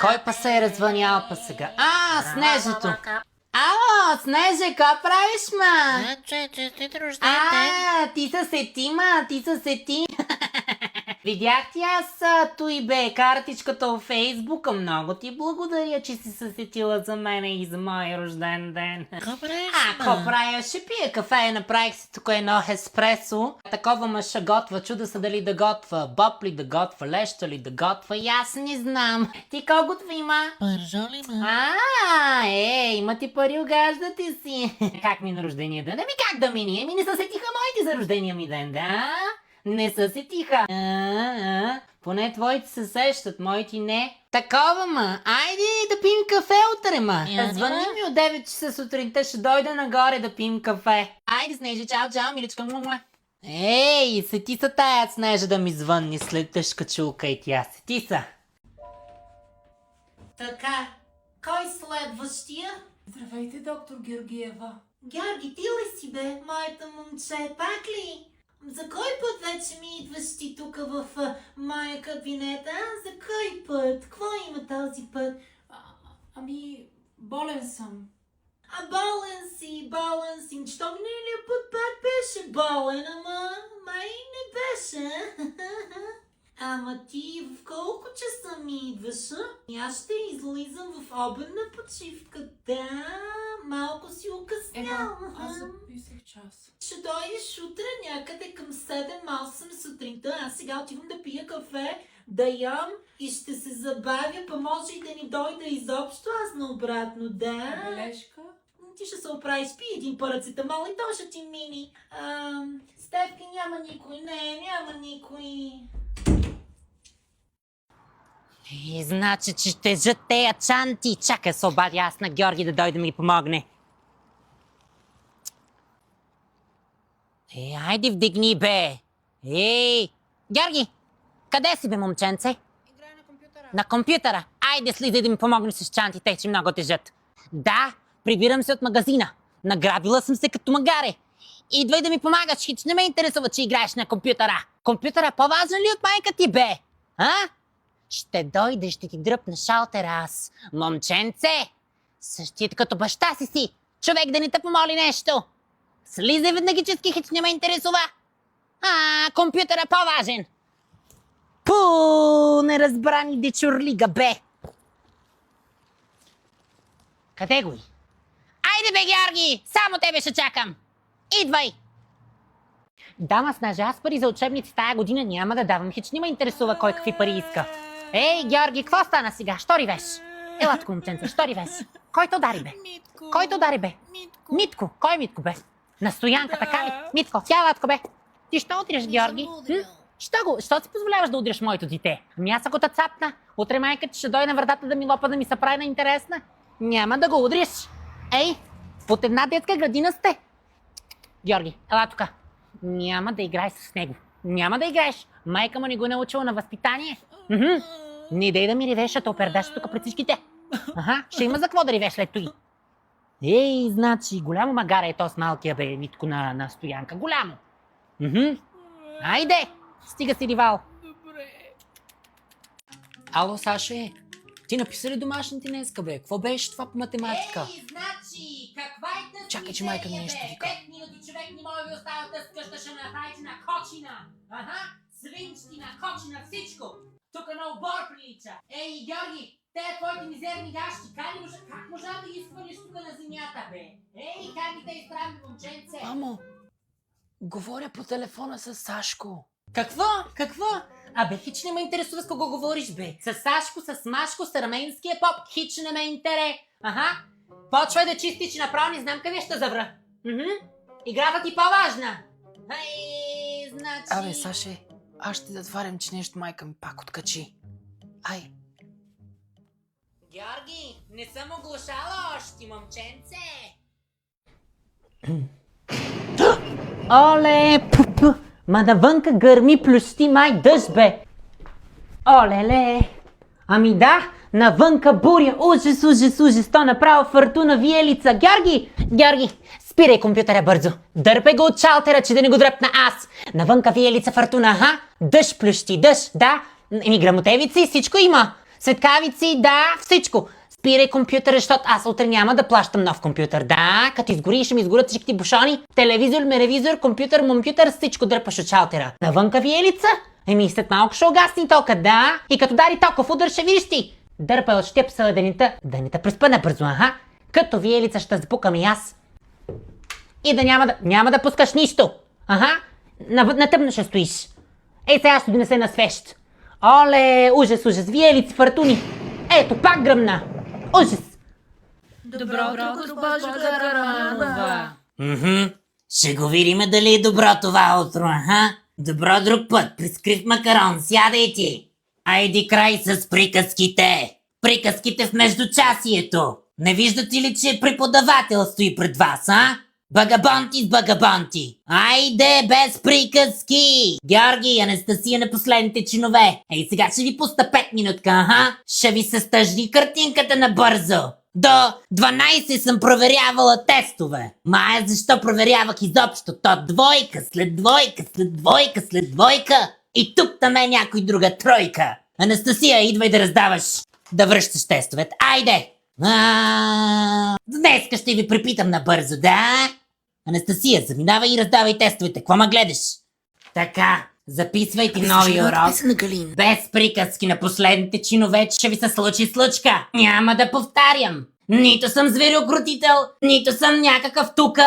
Кой па се е развънял па сега? Снежето! Ало, Снеже, ка правиш, ма? Честит рожден ден. Ти се сети, ма, ти се сети. Видях ти аз той бе картичката във Фейсбука. Много ти благодаря, че си се сетила за мене и за моя рожден ден. Какво правиш, Какво правя? Ще пия кафе, направих си тук едно еспресо. Такова ма ще готва, чуда се дали да готва боб ли да готва, леща ли да готва, и аз не знам. Ти какво готви има? Пържоли, ма. Има ти пари, огаждате си. Как ми на рождения ден? Как да мини? Не се сетиха моите за рождения ми ден, да? Не се сетиха. Поне твоите се сещат, моите не. Такова, ма. Айде да пием кафе утре, ма. Звъни ми от 9 часа сутринта, ще дойда нагоре да пием кафе. Айде, Снежа, чао, миличка. Сети са тая Снежа да ми звънни след тъжка чулка и тя. Сети са. Така, кой следващия? Здравейте, доктор Георгиева. Георги, ти ли си бе, моето момче, пак ли? За кой път вече ми идваш ти тук в моя кабинет, За кой път? Какво има този път? Болен съм. Болен си. Що миналия път пак беше болен, ама май не беше. Ама ти в колко часа ми идваш, Аз ще излизам в обедна почивка, да, малко си укъснял. Аз записах час. Ще дойдеш утре някъде към 7-8 сутринта. Аз сега отивам да пия кафе, да ям и ще се забавя, па може и да ни дойда изобщо, аз наобратно, да. Бележка? Ти ще се оправиш, пи един парацетамол и то ще ти мини. Стефки, няма никой, няма никой. Значи, че ще тежат тея чанти. Чакай се обадя аз на Георги да дойде да ми помогне. Айде вдигни, бе! Георги! Къде си, бе, момченце? Играя на компютъра. На компютъра. Айде слизай да ми помогнеш с чантите, че много тежат. Да, прибирам се от магазина. Награбила съм се като магаре. Идвай да ми помагаш, хич не ме интересува, че играеш на компютъра. Компютъра по-важен ли от майка ти, бе? Ще дойде, ще ти дръпна шалтера аз. Момченце! Същият като баща си. Човек да не те помоли нещо. Слизай веднагически, хич не ме интересува. Компютъра по-важен. Неразбрани дечурлига, бе. Къде го е? Айде, бе, Георги! Само тебе ще чакам. Идвай! Дама, Снежа, аз пари за учебници тая година няма да давам. Хич не ме интересува кой какви пари иска. Георги, какво стана сега? Що ривеш? Елатко, момченце, що ривеш? Кой те удари, бе? Митко. Кой те удари, бе? Митко. Кой Митко, бе? На Стоянка, така ли? Митко, тя Елатко, бе. Ти що удряш, Георги? Що си позволяваш да удряш моето дете? Аз ако те цапна, утре майка ти ще дойде на вратата да ми лопа да ми се прави на интересна. Няма да го удриш. Под една детска градина сте. Георги, ела тука. Няма да играеш с него. Няма да играеш. Майка му не го научила на възпитание. Не дай да ми ревеш, а опердаш тук пред всичките. Ще има за какво да ревеш след той. Значи, голямо магара е то с малкия, бе, Митко на Стоянка. Голямо. Айде! Стига си, ривал. Добре. Ало, Саше, ти написа ли домашните днеска, бе? Какво беше това по математика? Значи, каква е тази Чакай, че майка ми нещо вика. 5 минути човек не може да ви оставя тази къща, ще направите на кочина. Свинчки на кочина, всичко. Тук на обор прилича. Георги, те твоите мизерни гащи, как можа да ги изхвърлиш тук на земята, бе? Как ги те изправи, момченце? Мамо, говоря по телефона с Сашко. Какво? Хич не ме интересува с кого говориш, бе. С Сашко, с Машко, с арменския поп. Хич не ме интере. Почвай да чистиш, направо не знам къде ще завра. Играта ти по-важна. Значи... Саше, аз ще затварям, че нещо майка ми пак откачи. Георги, не съм оглушала още, момченце. Оле, ма навънка гърми, плющи, май дъжд, бе. Олеле. Да, навънка буря, ужас, то направо фортуна виелица. Георги, спирай компютъра бързо. Дърпай го от шалтера, че да не го дръпна аз. Навънка виелица фортуна, дъжд плющи, да. Грамотевици, всичко има. Светкавици, да, всичко. Спирай компютъра, защото аз утре няма да плащам нов компютър. Да, като изгори, ще ми изгорят всички бушони. Телевизор, меревизор, компютър, всичко дърпаш от шалтера. Навънка виелица? Еми, след малко ще угасни тока, да. И като дари токов удар, ще видиш ти. Дърпай от щеп съденита, да не те преспъна бързо, аха. Като виелица ще запукам и аз. И да няма да пускаш нищо. Аха, на тъмно ще стоиш. Ей, сега ще донесе на свещ. Оле, ужас, виелици, фартуни. Ето, пак гръмна. Ужас. Добро утро, госпожо Караманова. Ще го видим дали е добро това утро, аха. Добро друг път, прескрив макарон, сядай ти. Айди край с приказките. Приказките в междучасието. Не виждате ли, че преподавател стои пред вас, а? Багабонти с багабонти. Айде без приказки. Георги и Анастасия на последните чинове. Ей, сега ще ви пуста 5 минутка, аха. Ще ви се стъжди картинката набързо. До 12 съм проверявала тестове. Мая, защо проверявах изобщо? То двойка, след двойка, след двойка, след двойка. И тук там е някой друга тройка. Анастасия, идвай да раздаваш, да връщаш тестовете. Айде! Днеска ще ви припитам набързо, да? Анастасия, заминавай и раздавай тестовете. Какво ма гледаш? Така, записвайте нови урок. Без приказки на последните чинове, че ще ви се случи случка. Няма да повтарям. Нито съм зверокрутител, нито съм някакъв тука.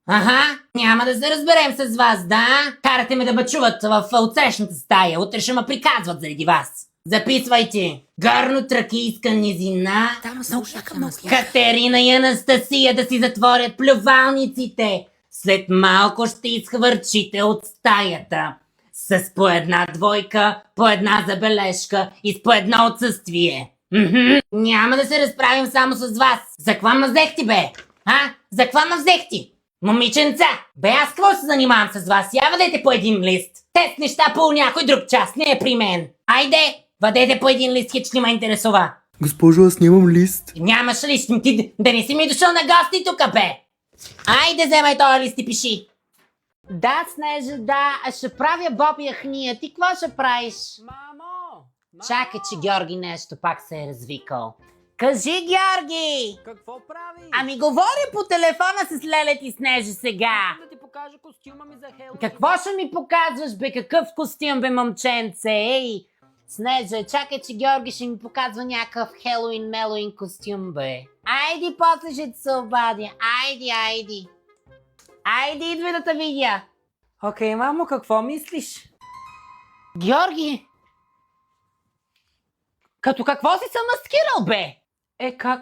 Аха, няма да се разберем с вас, да? Карате ме да бачуват в отсрещната стая. Утре ще ме приказват заради вас. Записвайте. Горно-тракийска низина. Катерина и Анастасия да си затворят плювалниците. След малко ще изхвърчите от стаята. С по една двойка, по една забележка и с по едно отсъствие. Няма да се разправим само с вас. За какво ме взехте, бе? За какво ме взехте? Момиченца, бе аз какво се занимавам с вас? Я въдете по един лист. Тест неща по някой друг час, не е при мен. Айде, въдете по един лист, хич не ме интересува. Госпожо, аз нямам лист. Нямаш лист, ти да не си ми дошъл на гости тук, бе. Айде, вземай този лист и пиши. Да, Снежа, да, ще правя Боби яхния. Ти какво ще правиш? Мамо! Чакай, че Георги нещо пак се е развикал. Кажи, Георги! Какво прави? Ами говори по телефона с Лелет и Снежа сега. Да ти покажа костюма ми за Хелоуин. Какво ще ми показваш, бе? Какъв костюм, бе, момченце? Ей, Снежа, чакай, че Георги ще ми показва някакъв Хелоуин-мелоуин костюм, бе. Айди, после ще се обадя. Айди. Айди, идвай да те видя. Окей, мамо, какво мислиш? Георги! Като какво си се маскирал, бе?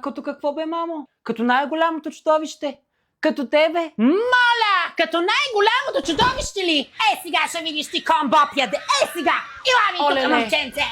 Като какво бе, мамо? Като най-голямото чудовище. Като тебе. Моля! Като най-голямото чудовище ли? Сега ще видиш ти комбопяде. Сега! Ила ми тук, Оле-ле. момченце!